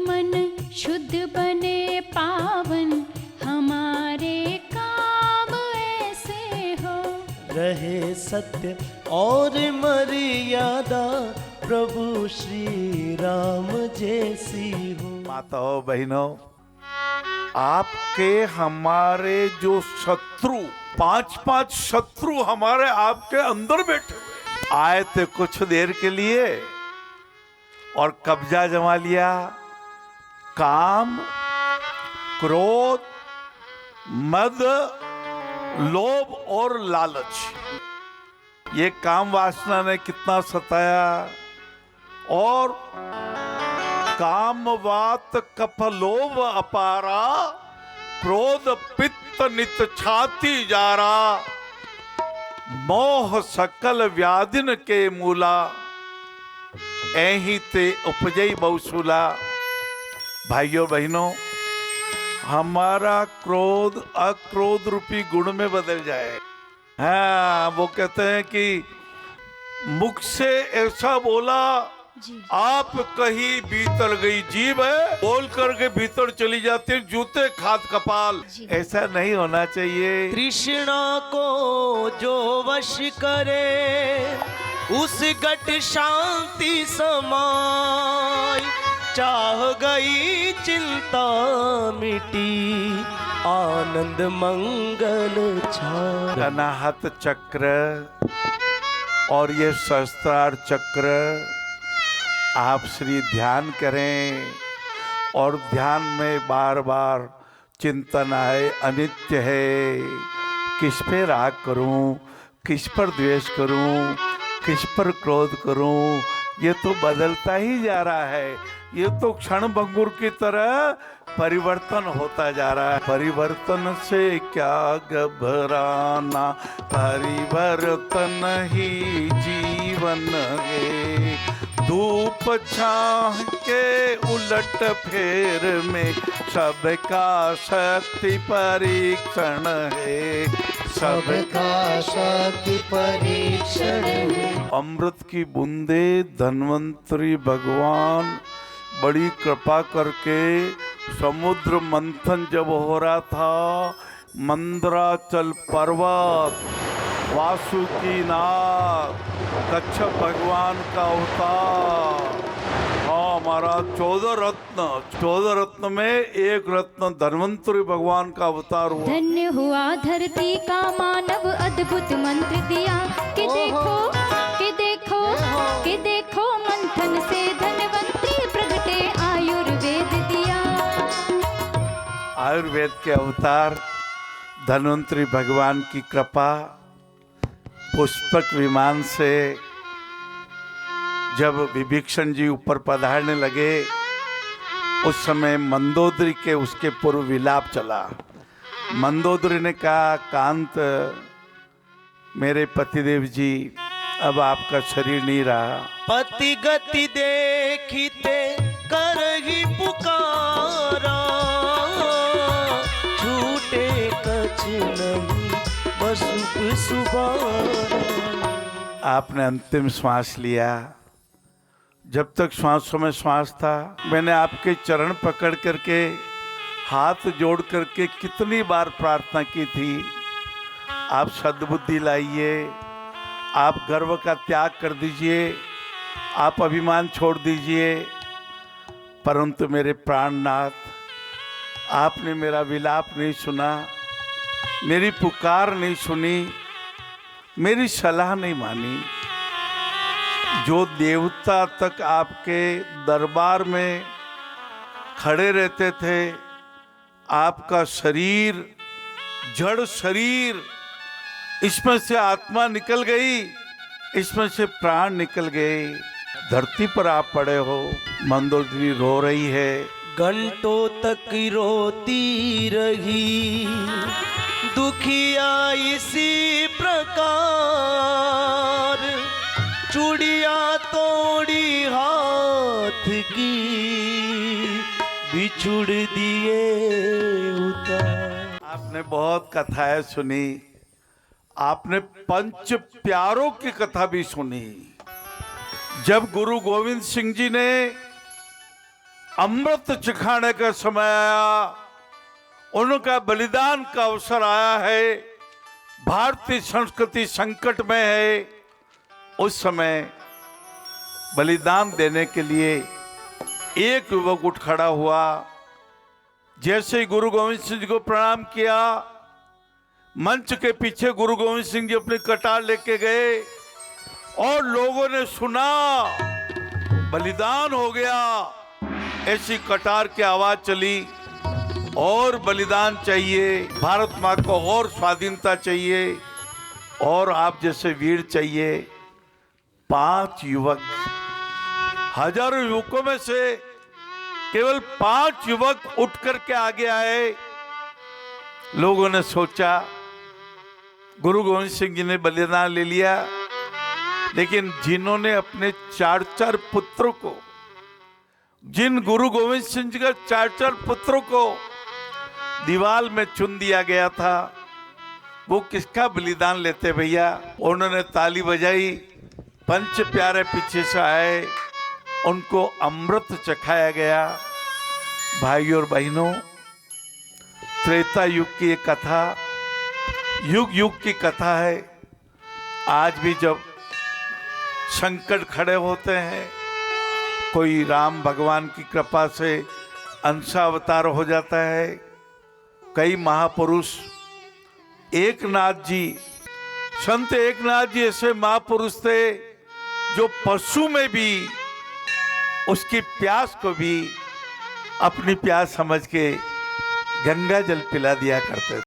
मन शुद्ध बने पावन, हमारे काम ऐसे हो। रहे सत्य और मर्यादा, प्रभु श्री राम जैसी हो। माताओं बहनों, आपके हमारे जो शत्रु, 5-5 शत्रु हमारे आपके अंदर बैठे हुए आए थे कुछ देर के लिए और कब्जा जमा लिया। काम, क्रोध, मद, लोभ और लालच, ये काम वासना ने कितना सताया। और काम वात कफ लोभ अपारा, क्रोध पित्त नित छाती जारा, मोह सकल व्याधिन के मूला, ऐही ते उपजई बहुसूला। भाइयों बहनों, हमारा क्रोध अक्रोध रूपी गुण में बदल जाए। हाँ, वो कहते हैं कि मुख से ऐसा बोला आप कहीं भीतर गई जीभ है, बोल करके भीतर चली जाती है जूते खाद कपाल। ऐसा नहीं होना चाहिए। तृष्णा को जो वश करे, उस घट शांति समाय। चाह गई चिंता मिटी, आनंद मंगल छाय। अनाहत चक्र और ये सहस्त्रार चक्र आप श्री ध्यान करें और ध्यान में बार बार चिंतन आए, अनित्य है, किस पे राग करूं, किस पर द्वेष करूं, किस पर क्रोध करूं, ये तो बदलता ही जा रहा है। ये तो क्षण भंगुर की तरह परिवर्तन होता जा रहा है। परिवर्तन से क्या घबराना, परिवर्तन ही जीवन है। धूप छाह के उलट फेर में सबका शक्ति परीक्षण है, सबका शक्ति परीक्षण है। अमृत की बूंदे धन्वंतरी भगवान बड़ी कृपा करके, समुद्र मंथन जब हो रहा था, मंदराचल पर्वत, वासुकी नाग, कच्छप भगवान का अवतार, हाँ हमारा 14 रत्न में एक रत्न धन्वंतरी भगवान का अवतार हुआ। धन्य हुआ धरती का मानव, अद्भुत मंत्र दिया कि देखो कि देखो कि देखो, मंथन से धन्वंतरी प्रगटे, आयुर्वेद दिया। आयुर्वेद के अवतार धन्वंतरी भगवान की कृपा। पुष्पक विमान से जब विभीषण जी ऊपर पधारने लगे, उस समय मंदोदरी के उसके पूर्व विलाप चला। मंदोदरी ने कहा, कांत मेरे पतिदेव जी, अब आपका शरीर नहीं रहा। पति गति देखिते कर ही पुकारा, छूटे कछ नहीं बसुक सुबारा। आपने अंतिम श्वास लिया। जब तक श्वासों में श्वास था, मैंने आपके चरण पकड़ करके, हाथ जोड़ करके कितनी बार प्रार्थना की थी, आप सद्बुद्धि लाइए, आप गर्व का त्याग कर दीजिए, आप अभिमान छोड़ दीजिए। परंतु मेरे प्राणनाथ, आपने मेरा विलाप नहीं सुना, मेरी पुकार नहीं सुनी, मेरी सलाह नहीं मानी। जो देवता तक आपके दरबार में खड़े रहते थे, आपका शरीर, जड़ शरीर, इसमें से आत्मा निकल गई, इसमें से प्राण निकल गए। धरती पर आप पड़े हो, मंदोदरी रो रही है। घंटों तक रोती रही, दुखिया इसी प्रकार, चूड़िया तोड़ी हाथ की, बिछुड़ दिए उतार। आपने बहुत कथाएं सुनी, आपने पंच प्यारों की कथा भी सुनी। जब गुरु गोविंद सिंह जी ने अमृत चखाने का समय आया, उनका बलिदान का अवसर आया है, भारतीय संस्कृति संकट में है। उस समय बलिदान देने के लिए एक युवक उठ खड़ा हुआ। जैसे ही गुरु गोविंद सिंह जी को प्रणाम किया, मंच के पीछे गुरु गोविंद सिंह जी अपनी कटार लेके गए और लोगों ने सुना बलिदान हो गया। ऐसी कटार की आवाज चली, और बलिदान चाहिए, भारत माँ को और स्वाधीनता चाहिए, और आप जैसे वीर चाहिए। 5 युवक, हजारों युवकों में से केवल 5 युवक उठ करके आगे आए। लोगों ने सोचा गुरु गोविंद सिंह जी ने बलिदान ले लिया, लेकिन जिन्होंने अपने 4-4 पुत्रों को, जिन गुरु गोविंद सिंह जी के 4-4 पुत्रों को दीवार में चुन दिया गया था, वो किसका बलिदान लेते भैया। उन्होंने ताली बजाई, पंच प्यारे पीछे से आए, उनको अमृत चखाया गया। भाइयों और बहनों, त्रेता युग की एक कथा, युग युग की कथा है। आज भी जब संकट खड़े होते हैं, कोई राम भगवान की कृपा से अंशावतार हो जाता है, कई महापुरुष, एकनाथ जी, संत एकनाथ जी ऐसे महापुरुष थे जो पशु में भी उसकी प्यास को भी अपनी प्यास समझ के गंगा जल पिला दिया करते थे।